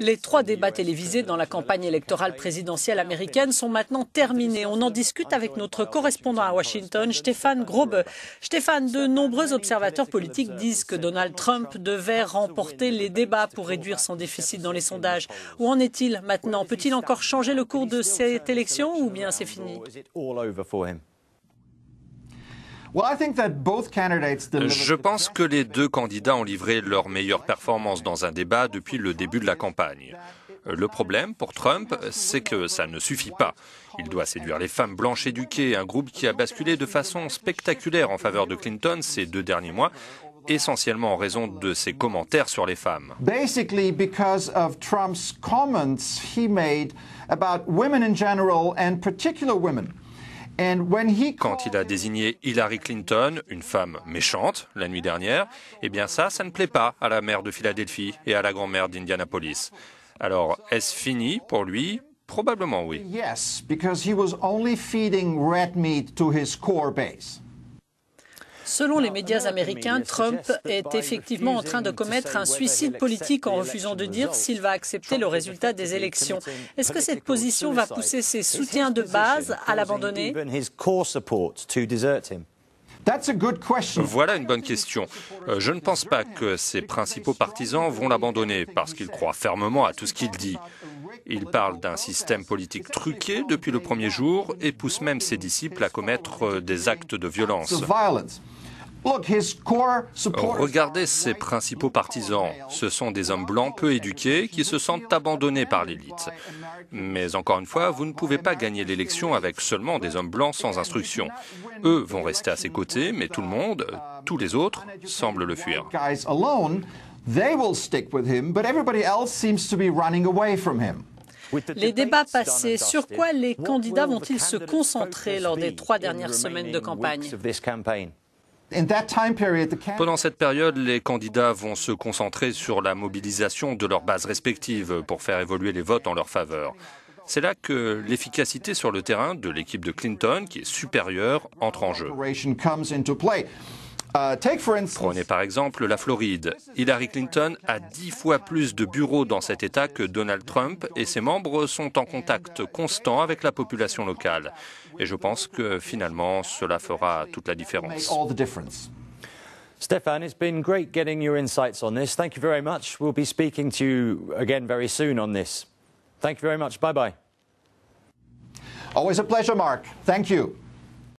Les 3 débats télévisés dans la campagne électorale présidentielle américaine sont maintenant terminés. On en discute avec notre correspondant à Washington, Stéphane Grobe. Stéphane, de nombreux observateurs politiques disent que Donald Trump devait remporter les débats pour réduire son déficit dans les sondages. Où en est-il maintenant? Peut-il encore changer le cours de cette élection ou bien c'est fini? Je pense que les 2 candidats ont livré leur meilleure performance dans un débat depuis le début de la campagne. Le problème pour Trump, c'est que ça ne suffit pas. Il doit séduire les femmes blanches éduquées, un groupe qui a basculé de façon spectaculaire en faveur de Clinton ces 2 derniers mois, essentiellement en raison de ses commentaires sur les femmes. Basically because of Trump's comments he made about women in general and particular women. Quand il a désigné Hillary Clinton, une femme méchante, la nuit dernière, eh bien ça ne plaît pas à la maire de Philadelphie et à la grand-mère d'Indianapolis. Alors, est-ce fini pour lui? Probablement oui. Yes, because he was only feeding red meat to his core base. Selon les médias américains, Trump est effectivement en train de commettre un suicide politique en refusant de dire s'il va accepter le résultat des élections. Est-ce que cette position va pousser ses soutiens de base à l'abandonner? Voilà une bonne question. Je ne pense pas que ses principaux partisans vont l'abandonner parce qu'ils croient fermement à tout ce qu'il dit. Il parle d'un système politique truqué depuis le premier jour et pousse même ses disciples à commettre des actes de violence. Regardez ses principaux partisans. Ce sont des hommes blancs peu éduqués qui se sentent abandonnés par l'élite. Mais encore une fois, vous ne pouvez pas gagner l'élection avec seulement des hommes blancs sans instruction. Eux vont rester à ses côtés, mais tout le monde, tous les autres, semblent le fuir. Les débats passés, sur quoi les candidats vont-ils se concentrer lors des 3 dernières semaines de campagne? Pendant cette période, les candidats vont se concentrer sur la mobilisation de leurs bases respectives pour faire évoluer les votes en leur faveur. C'est là que l'efficacité sur le terrain de l'équipe de Clinton, qui est supérieure, entre en jeu. Prenez par exemple la Floride. Hillary Clinton a 10 fois plus de bureaux dans cet État que Donald Trump et ses membres sont en contact constant avec la population locale. Et je pense que finalement, cela fera toute la différence. Stéphane, it's been great getting your insights on this. Thank you very much. We'll be speaking to you again very soon on this. Thank you very much. Bye-bye. Always a pleasure, Mark. Thank you.